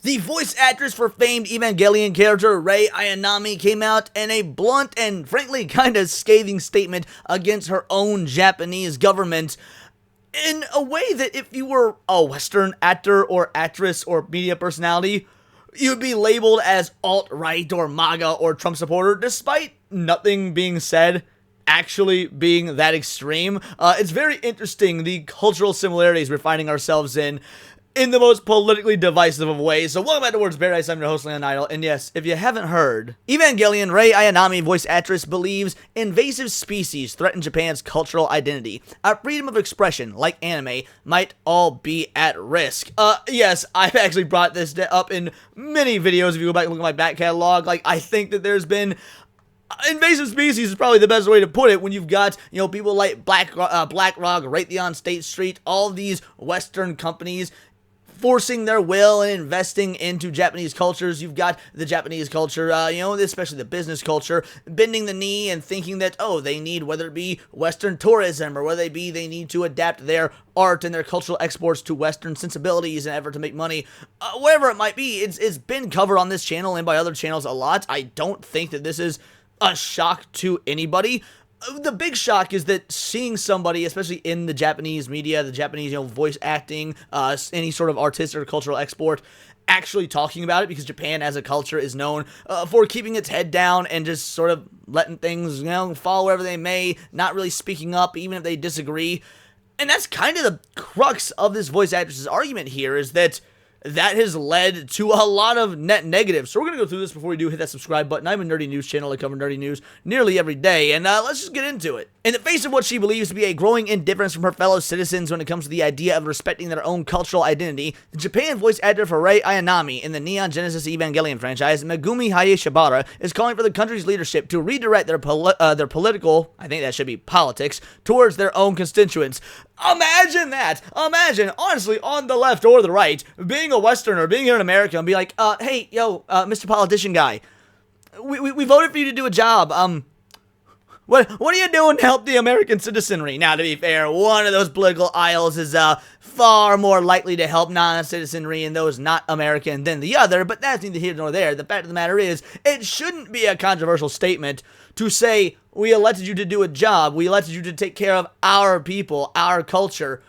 The voice actress for famed Evangelion character Rei Ayanami came out in a blunt and frankly kind of scathing statement against her own Japanese government in a way that if you were a Western actor or actress or media personality, you'd be labeled as alt-right or MAGA or Trump supporter, despite nothing being said actually being that extreme. It's very interesting, the cultural similarities we're finding ourselves in the most politically divisive of ways. So welcome back to Words Paradise. I'm your host, Leon Idol, and yes, if you haven't heard, Evangelion Rei Ayanami, voice actress, believes invasive species threaten Japan's cultural identity. Our freedom of expression, like anime, might all be at risk. Yes, I've actually brought this up in many videos. If you go back and look at my back catalog, I think that there's been invasive species is probably the best way to put it when you've got, people like BlackRock, Raytheon, State Street, all these Western companies forcing their will and investing into Japanese cultures. You've got the Japanese culture, especially the business culture, bending the knee and thinking that, they need, whether it be Western tourism or whether it be they need to adapt their art and their cultural exports to Western sensibilities in an effort to make money. Whatever it might be, it's been covered on this channel and by other channels a lot. I don't think that this is a shock to anybody. The big shock is that seeing somebody, especially in the Japanese media, the Japanese, voice acting, any sort of artistic or cultural export, actually talking about it, because Japan as a culture is known for keeping its head down and just sort of letting things, fall wherever they may, not really speaking up, even if they disagree. And that's kind of the crux of this voice actress's argument here, is that has led to a lot of net negatives. So we're going to go through this before we do hit that subscribe button. I'm a nerdy news channel. I cover nerdy news nearly every day, and let's just get into it. In the face of what she believes to be a growing indifference from her fellow citizens when it comes to the idea of respecting their own cultural identity, the Japan voice actor for Rei Ayanami in the Neon Genesis Evangelion franchise, Megumi Hayashibara, is calling for the country's leadership to redirect their political, I think that should be politics, towards their own constituents. Imagine that! Imagine, honestly, on the left or the right, being a Westerner, being here in America, and be like, hey, Mr. Politician guy, we voted for you to do a job, what are you doing to help the American citizenry? Now, to be fair, one of those political aisles is far more likely to help non-citizenry and those not American than the other, but that's neither here nor there. The fact of the matter is, it shouldn't be a controversial statement to say, we elected you to do a job, we elected you to take care of our people, our culture.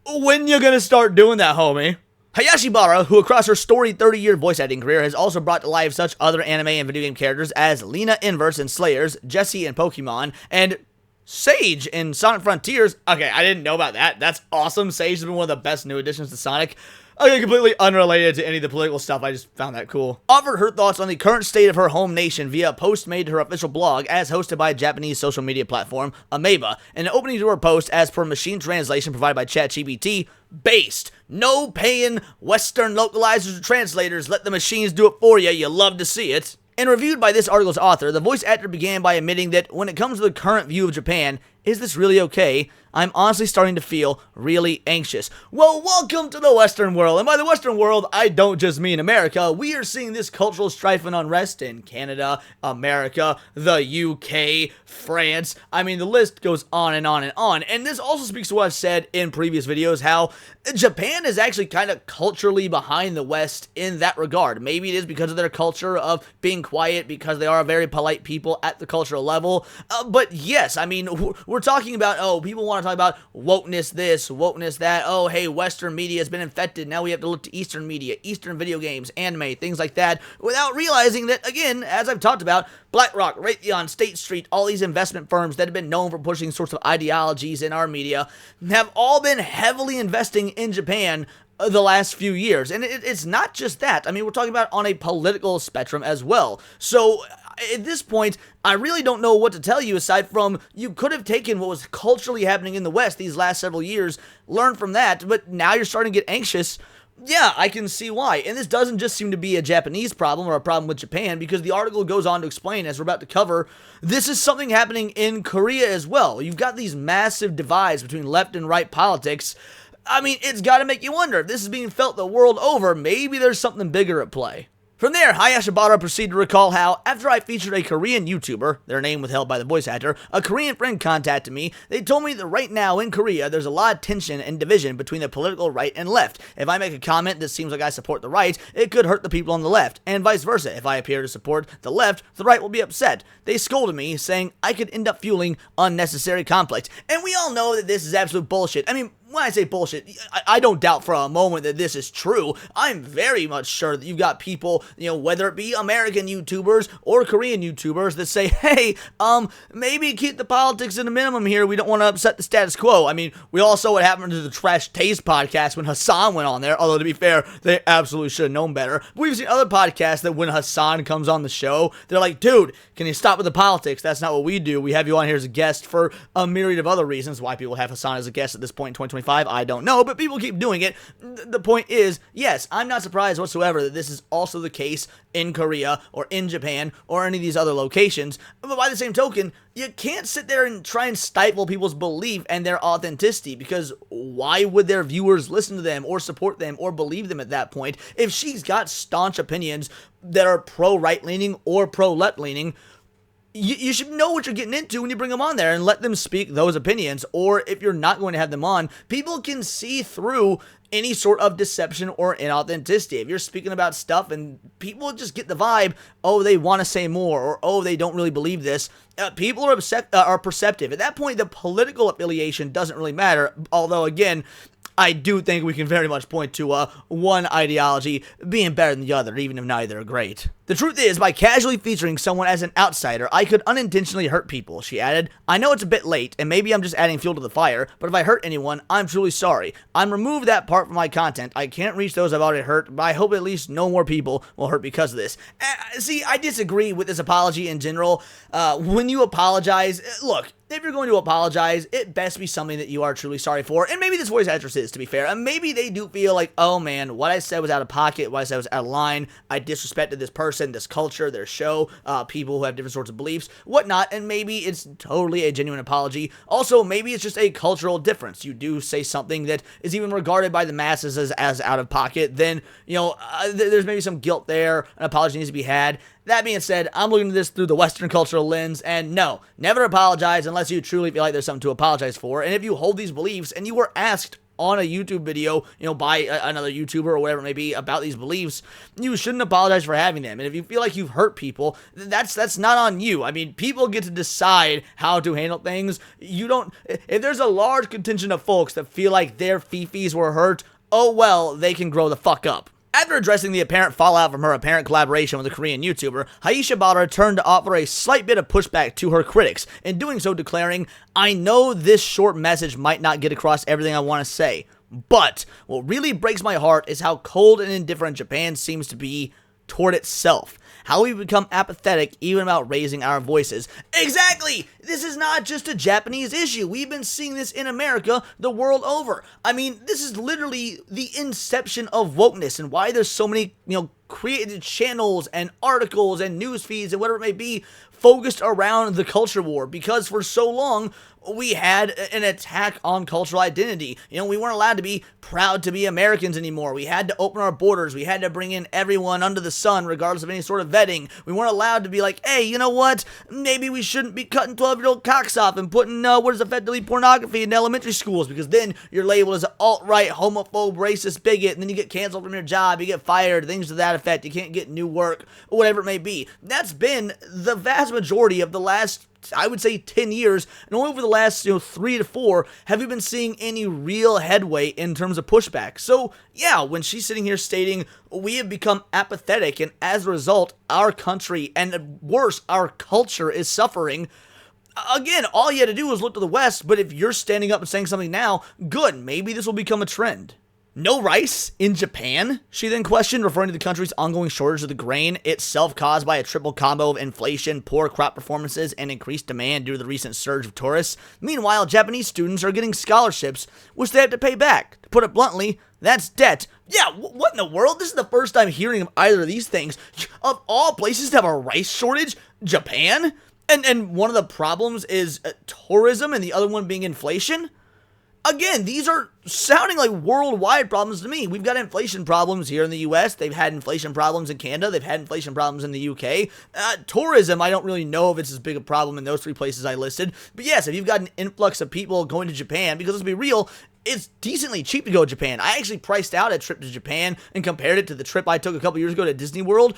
When you gonna start doing that, homie? Hayashibara, who across her storied 30-year voice acting career has also brought to life such other anime and video game characters as Lena Inverse in Slayers, Jessie in Pokemon, and Sage in Sonic Frontiers. Okay, I didn't know about that. That's awesome. Sage has been one of the best new additions to Sonic. Okay, completely unrelated to any of the political stuff, I just found that cool. Offered her thoughts on the current state of her home nation via a post made to her official blog as hosted by a Japanese social media platform, Ameba, and an opening to her post as per machine translation provided by ChatGPT, based. No paying Western localizers or translators, let the machines do it for you, you love to see it. And reviewed by this article's author, the voice actor began by admitting that when it comes to the current view of Japan, is this really okay? I'm honestly starting to feel really anxious. Well, welcome to the Western world. And by the Western world, I don't just mean America. We are seeing this cultural strife and unrest in Canada, America, the UK, France. I mean, the list goes on and on and on. And this also speaks to what I've said in previous videos, how Japan is actually kind of culturally behind the West in that regard. Maybe it is because of their culture of being quiet, because they are a very polite people at the cultural level. But yes, I mean, we're talking about, people want to talk about wokeness this, wokeness that. Oh, hey, Western media has been infected. Now we have to look to Eastern media, Eastern video games, anime, things like that, without realizing that, again, as I've talked about, BlackRock, Raytheon, State Street, all these investment firms that have been known for pushing sorts of ideologies in our media have all been heavily investing in Japan the last few years. And it's not just that. I mean, we're talking about on a political spectrum as well. So at this point, I really don't know what to tell you aside from you could have taken what was culturally happening in the West these last several years, learned from that, but now you're starting to get anxious. Yeah, I can see why. And this doesn't just seem to be a Japanese problem or a problem with Japan, because the article goes on to explain, as we're about to cover, this is something happening in Korea as well. You've got these massive divides between left and right politics. I mean, it's got to make you wonder, if this is being felt the world over, maybe there's something bigger at play. From there, Hayashibara proceeded to recall how, after I featured a Korean YouTuber, their name withheld by the voice actor, a Korean friend contacted me. They told me that right now in Korea, there's a lot of tension and division between the political right and left. If I make a comment that seems like I support the right, it could hurt the people on the left, and vice versa. If I appear to support the left, the right will be upset. They scolded me, saying I could end up fueling unnecessary conflict. And we all know that this is absolute bullshit. I mean, when I say bullshit, I don't doubt for a moment that this is true. I'm very much sure that you've got people, whether it be American YouTubers or Korean YouTubers that say, hey, maybe keep the politics at a minimum here. We don't want to upset the status quo. I mean, we all saw what happened to the Trash Taste podcast when Hassan went on there, although to be fair, they absolutely should have known better. We've seen other podcasts that when Hassan comes on the show, they're like, dude, can you stop with the politics? That's not what we do. We have you on here as a guest for a myriad of other reasons why people have Hassan as a guest at this point in 2025. I don't know, but people keep doing it. The point is, yes, I'm not surprised whatsoever that this is also the case in Korea or in Japan or any of these other locations. But by the same token, you can't sit there and try and stifle people's belief and their authenticity, because why would their viewers listen to them or support them or believe them at that point if she's got staunch opinions that are pro-right leaning or pro-left leaning? You should know what you're getting into when you bring them on there and let them speak those opinions. Or if you're not going to have them on, people can see through any sort of deception or inauthenticity. If you're speaking about stuff and people just get the vibe, oh, they want to say more, or oh, they don't really believe this, people are perceptive. At that point, the political affiliation doesn't really matter. Although, again, I do think we can very much point to one ideology being better than the other, even if neither are great. The truth is, by casually featuring someone as an outsider, I could unintentionally hurt people, she added. I know it's a bit late, and maybe I'm just adding fuel to the fire, but if I hurt anyone, I'm truly sorry. I'm removed that part from my content. I can't reach those I've already hurt, but I hope at least no more people will hurt because of this. See, I disagree with this apology in general. When you apologize, look, if you're going to apologize, it best be something that you are truly sorry for. And maybe this voice actress is, to be fair. And maybe they do feel like, oh man, what I said was out of pocket, what I said was out of line. I disrespected this person, this culture, their show, people who have different sorts of beliefs, whatnot. And maybe it's totally a genuine apology. Also, maybe it's just a cultural difference. You do say something that is even regarded by the masses as out of pocket. Then, there's maybe some guilt there. An apology needs to be had. That being said, I'm looking at this through the Western cultural lens, and no, never apologize unless you truly feel like there's something to apologize for. And if you hold these beliefs and you were asked on a YouTube video, by another YouTuber or whatever it may be about these beliefs, you shouldn't apologize for having them. And if you feel like you've hurt people, that's not on you. I mean, people get to decide how to handle things. If there's a large contingent of folks that feel like their fifis were hurt, oh well, they can grow the fuck up. After addressing the apparent fallout from her apparent collaboration with a Korean YouTuber, Hayashibara turned to offer a slight bit of pushback to her critics, in doing so declaring, I know this short message might not get across everything I want to say, but what really breaks my heart is how cold and indifferent Japan seems to be toward itself. How we become apathetic even about raising our voices. Exactly! This is not just a Japanese issue. We've been seeing this in America the world over. I mean, this is literally the inception of wokeness and why there's so many, created channels and articles and news feeds and whatever it may be focused around the culture war, because for so long we had an attack on cultural identity. We weren't allowed to be proud to be Americans anymore. We had to open our borders. We had to bring in everyone under the sun regardless of any sort of vetting. We weren't allowed to be like, hey, you know what? Maybe we shouldn't be cutting 12-year-old cocks off and putting what is effectively pornography in elementary schools, because then you're labeled as an alt-right, homophobe, racist bigot, and then you get canceled from your job, you get fired, things to that effect. You can't get new work, or whatever it may be. That's been the vast majority of the last, I would say, 10 years, and only over the last 3 to 4 have we been seeing any real headway in terms of pushback. So yeah, when she's sitting here stating we have become apathetic, and as a result our country, and worse, our culture is suffering, again, all you had to do was look to the West. But if you're standing up and saying something now, good, maybe this will become a trend. No rice in Japan? She then questioned, referring to the country's ongoing shortage of the grain, itself caused by a triple combo of inflation, poor crop performances, and increased demand due to the recent surge of tourists. Meanwhile, Japanese students are getting scholarships, which they have to pay back. To put it bluntly, that's debt. Yeah, what in the world? This is the first time hearing of either of these things. Of all places to have a rice shortage, Japan? And one of the problems is tourism, and the other one being inflation? Again, these are sounding like worldwide problems to me. We've got inflation problems here in the US. They've had inflation problems in Canada. They've had inflation problems in the UK. Tourism, I don't really know if it's as big a problem in those three places I listed. But yes, if you've got an influx of people going to Japan, because let's be real, it's decently cheap to go to Japan. I actually priced out a trip to Japan and compared it to the trip I took a couple years ago to Disney World.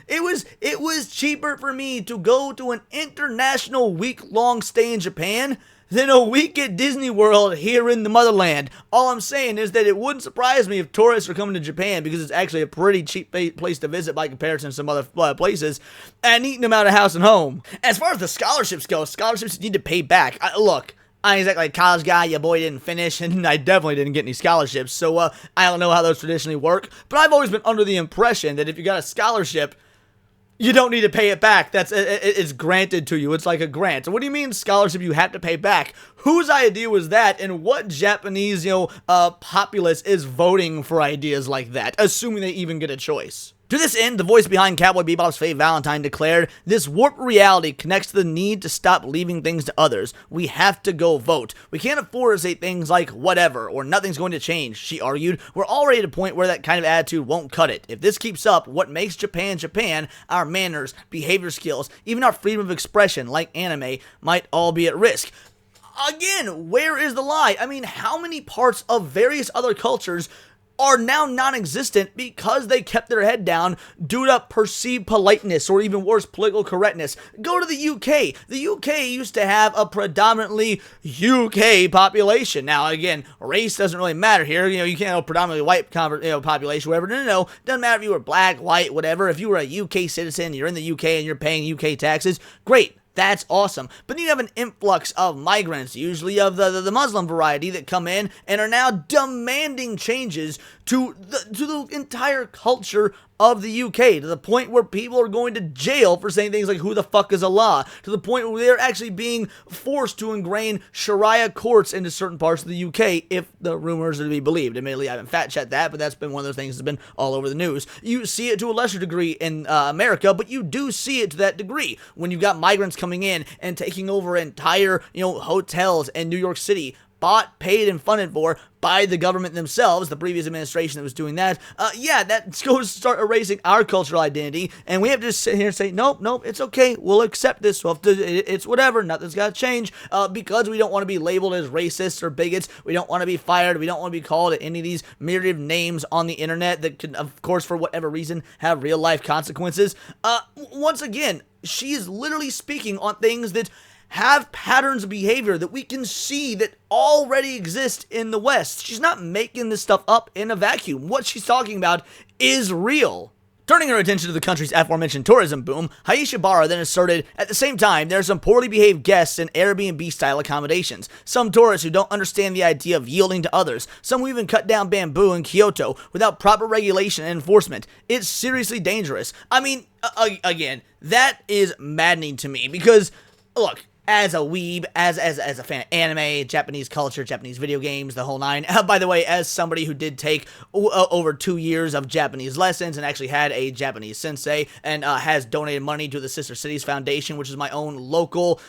It was cheaper for me to go to an international week-long stay in Japan than a week at Disney World here in the motherland. All I'm saying is that it wouldn't surprise me if tourists are coming to Japan, because it's actually a pretty cheap place to visit by comparison to some other places, and eating them out of house and home. As far as the scholarships go, scholarships you need to pay back. Look, I ain't exactly a college guy, your boy didn't finish, and I definitely didn't get any scholarships, so I don't know how those traditionally work, but I've always been under the impression that if you got a scholarship, you don't need to pay it back. It's granted to you. It's like a grant. So what do you mean scholarship you have to pay back? Whose idea was that, and what Japanese, populace is voting for ideas like that, assuming they even get a choice? To this end, the voice behind Cowboy Bebop's Faye Valentine declared, "This warped reality connects to the need to stop leaving things to others. We have to go vote. We can't afford to say things like, whatever, or nothing's going to change," she argued. "We're already at a point where that kind of attitude won't cut it. If this keeps up, what makes Japan Japan, our manners, behavior skills, even our freedom of expression, like anime, might all be at risk." Again, where is the lie? I mean, how many parts of various other cultures are now non-existent because they kept their head down due to perceived politeness, or even worse, political correctness? Go to the UK. The UK used to have a predominantly UK population. Now, again, race doesn't really matter here. You can't have a predominantly white population, whatever. No. Doesn't matter if you were black, white, whatever. If you were a UK citizen, you're in the UK and you're paying UK taxes, great. That's awesome. But you have an influx of migrants, usually of the Muslim variety, that come in and are now demanding changes to the entire culture of the UK, to the point where people are going to jail for saying things like, "Who the fuck is Allah?" To the point where they're actually being forced to ingrain Sharia courts into certain parts of the UK, if the rumors are to be believed. Admittedly, I haven't fact-checked that, but that's been one of those things that's been all over the news. You see it to a lesser degree in America, but you do see it to that degree when you've got migrants coming in and taking over entire, hotels in New York City, bought, paid, and funded for by the government themselves, the previous administration that was doing that. That goes to start erasing our cultural identity, and we have to just sit here and say, nope, it's okay, we'll accept this, it's whatever, nothing's got to change, because we don't want to be labeled as racists or bigots, we don't want to be fired, we don't want to be called any of these myriad of names on the internet that could, of course, for whatever reason, have real-life consequences. Once again, she is literally speaking on things that have patterns of behavior that we can see that already exist in the West. She's not making this stuff up in a vacuum. What she's talking about is real. Turning her attention to the country's aforementioned tourism boom, Haisha Bara then asserted, at the same time, there are some poorly behaved guests in Airbnb-style accommodations. Some tourists who don't understand the idea of yielding to others. Some who even cut down bamboo in Kyoto without proper regulation and enforcement. It's seriously dangerous. I mean, again, that is maddening to me because, look, as a weeb, as a fan of anime, Japanese culture, Japanese video games, the whole nine. By the way, as somebody who did take over 2 years of Japanese lessons and actually had a Japanese sensei and has donated money to the Sister Cities Foundation, which is my own local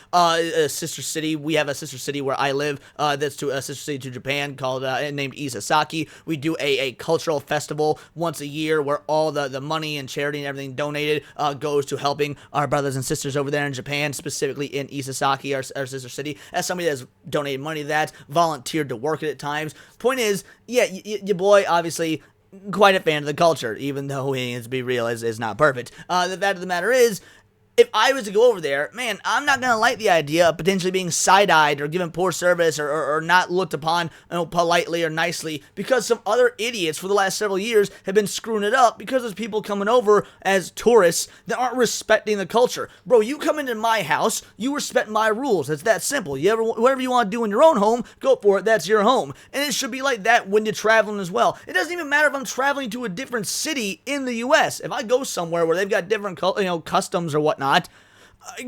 sister city. We have a sister city where I live that's to a sister city to Japan called named Isasaki. We do a cultural festival once a year where all the money and charity and everything donated goes to helping our brothers and sisters over there in Japan, specifically in Isasaki. Our sister city. As somebody that's donated money to that, volunteered to work it at times. Point is, yeah, your boy, obviously, quite a fan of the culture, even though he, let's be real, is not perfect. The fact of the matter is, if I was to go over there, man, I'm not going to like the idea of potentially being side-eyed or given poor service or not looked upon politely or nicely because some other idiots for the last several years have been screwing it up because there's people coming over as tourists that aren't respecting the culture. Bro, you come into my house, you respect my rules. It's that simple. Whatever you want to do in your own home, go for it. That's your home. And it should be like that when you're traveling as well. It doesn't even matter if I'm traveling to a different city in the U.S. If I go somewhere where they've got different customs or whatnot,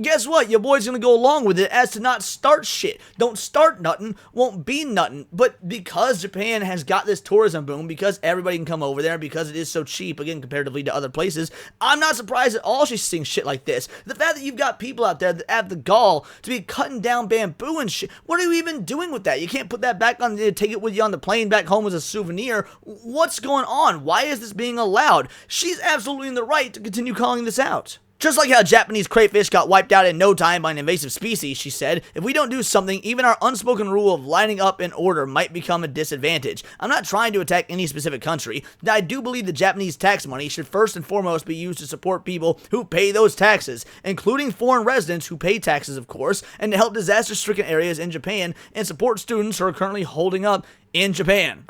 Guess what? Your boy's gonna go along with it as to not start shit. Don't start nothing, won't be nothing. But because Japan has got this tourism boom, because everybody can come over there, because it is so cheap, again, comparatively to other places, I'm not surprised at all she's seeing shit like this. The fact that you've got people out there that have the gall to be cutting down bamboo and shit, what are you even doing with that? You can't put that back on, take it with you on the plane back home as a souvenir. What's going on? Why is this being allowed? She's absolutely in the right to continue calling this out. Just like how Japanese crayfish got wiped out in no time by an invasive species, she said, if we don't do something, even our unspoken rule of lining up in order might become a disadvantage. I'm not trying to attack any specific country. I do believe the Japanese tax money should first and foremost be used to support people who pay those taxes, including foreign residents who pay taxes, of course, and to help disaster-stricken areas in Japan and support students who are currently holding up Japan.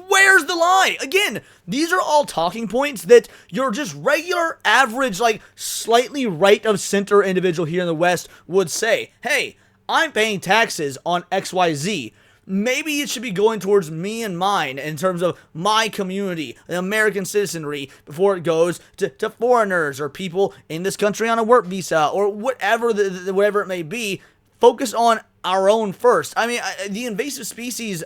Where's the lie? Again, these are all talking points that your just regular, average, like, slightly right-of-center individual here in the West would say, hey, I'm paying taxes on XYZ. Maybe it should be going towards me and mine in terms of my community, the American citizenry, before it goes to foreigners or people in this country on a work visa or whatever it may be. Focus on our own first. I mean, the invasive species,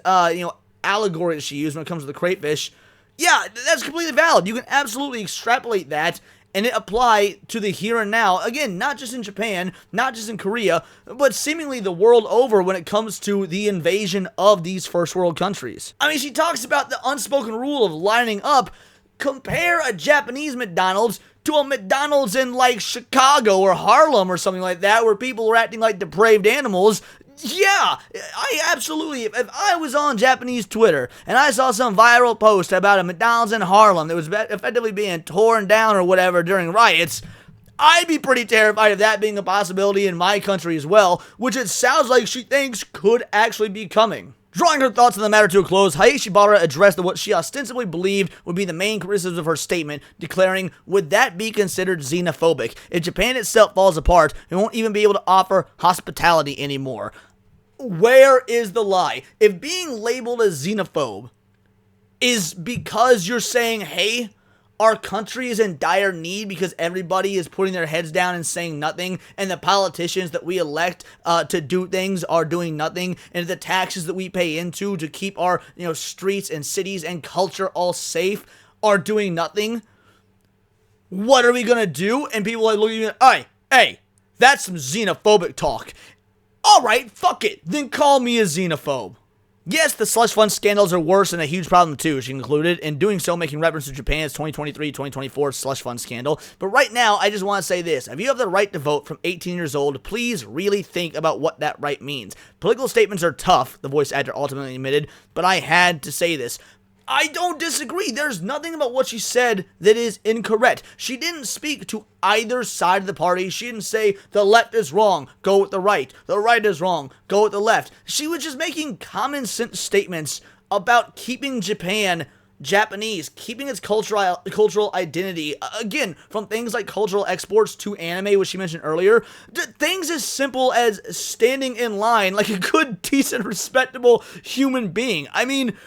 allegory that she used when it comes to the crayfish, yeah, that's completely valid. You can absolutely extrapolate that and it apply to the here and now. Again, not just in Japan, not just in Korea, but seemingly the world over when it comes to the invasion of these first world countries. I mean, she talks about the unspoken rule of lining up. Compare a Japanese McDonald's to a McDonald's in like Chicago or Harlem or something like that, where people are acting like depraved animals. Yeah, I absolutely, if I was on Japanese Twitter and I saw some viral post about a McDonald's in Harlem that was effectively being torn down or whatever during riots, I'd be pretty terrified of that being a possibility in my country as well, which it sounds like she thinks could actually be coming. Drawing her thoughts on the matter to a close, Hayashibara addressed what she ostensibly believed would be the main criticisms of her statement, declaring, would that be considered xenophobic? If Japan itself falls apart, we won't even be able to offer hospitality anymore. Where is the lie? If being labeled a xenophobe is because you're saying, hey, our country is in dire need because everybody is putting their heads down and saying nothing, and the politicians that we elect to do things are doing nothing, and the taxes that we pay into to keep our streets and cities and culture all safe are doing nothing, what are we gonna do? And people are looking at me, hey, that's some xenophobic talk. Alright, fuck it, then call me a xenophobe. Yes, the slush fund scandals are worse and a huge problem too, she concluded, in doing so making reference to Japan's 2023-2024 slush fund scandal. But right now, I just want to say this. If you have the right to vote from 18 years old, please really think about what that right means. Political statements are tough, the voice actor ultimately admitted, but I had to say this. I don't disagree. There's nothing about what she said that is incorrect. She didn't speak to either side of the party. She didn't say the left is wrong, go with the right is wrong, go with the left. She was just making common sense statements about keeping Japan Japanese, keeping its cultural identity, again, from things like cultural exports to anime, which she mentioned earlier, things as simple as standing in line like a good, decent, respectable human being. I mean,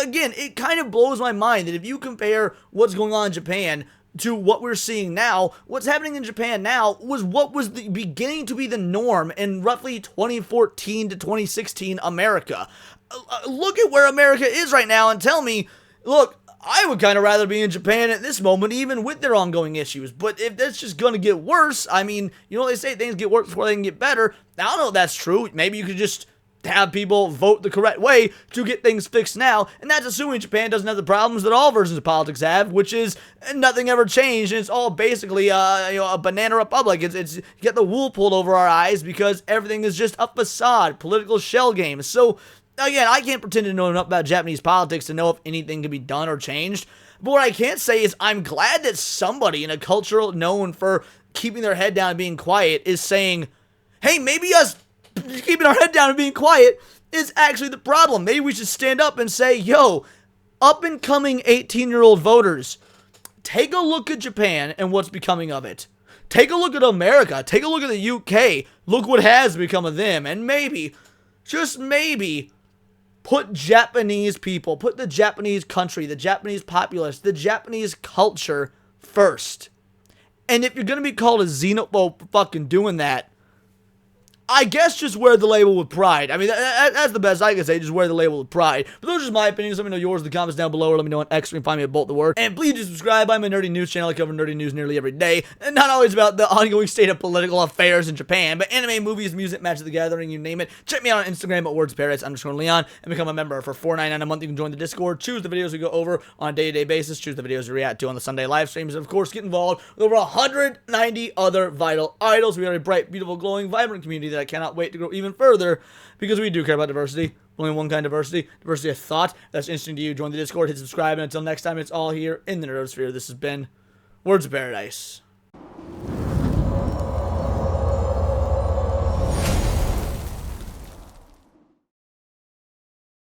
again, it kind of blows my mind that if you compare what's going on in Japan to what we're seeing now, what's happening in Japan now was what was beginning to be the norm in roughly 2014 to 2016 America. Look at where America is right now and tell me, look, I would kind of rather be in Japan at this moment, even with their ongoing issues. But if that's just going to get worse, I mean, they say things get worse before they can get better. I don't know if that's true. Maybe you could just have people vote the correct way to get things fixed now, and that's assuming Japan doesn't have the problems that all versions of politics have, which is nothing ever changed, and it's all basically a banana republic. It's get the wool pulled over our eyes because everything is just a facade, political shell game. So again, I can't pretend to know enough about Japanese politics to know if anything can be done or changed, but what I can say is I'm glad that somebody in a culture known for keeping their head down and being quiet is saying, hey, maybe us keeping our head down and being quiet is actually the problem. Maybe we should stand up and say, yo, up and coming 18-year-old voters, take a look at Japan and what's becoming of it. Take a look at America. Take a look at the UK. Look what has become of them. And maybe, just maybe, put Japanese people, put the Japanese country, the Japanese populace, the Japanese culture first. And if you're gonna be called a xenophobe for fucking doing that, I guess just wear the label with pride. I mean, that's the best I can say. Just wear the label with pride. But those are just my opinions. Let me know yours in the comments down below, or let me know on X. You can find me at Bolt the Word. And please do subscribe. I'm a nerdy news channel. I cover nerdy news nearly every day. And not always about the ongoing state of political affairs in Japan, but anime, movies, music, Magic the Gathering, you name it. Check me out on Instagram at wordsparadise_Leon and become a member for $4.99 a month. You can join the Discord. Choose the videos we go over on a day-to-day basis. Choose the videos we react to on the Sunday live streams. And of course, get involved with over 190 other vital idols. We are a bright, beautiful, glowing, vibrant community that I cannot wait to grow even further, because we do care about diversity. Only one kind of diversity of thought. If that's interesting to you, join the Discord, hit subscribe, and until next time, it's all here in the Nerdosphere. This has been Words of Paradise.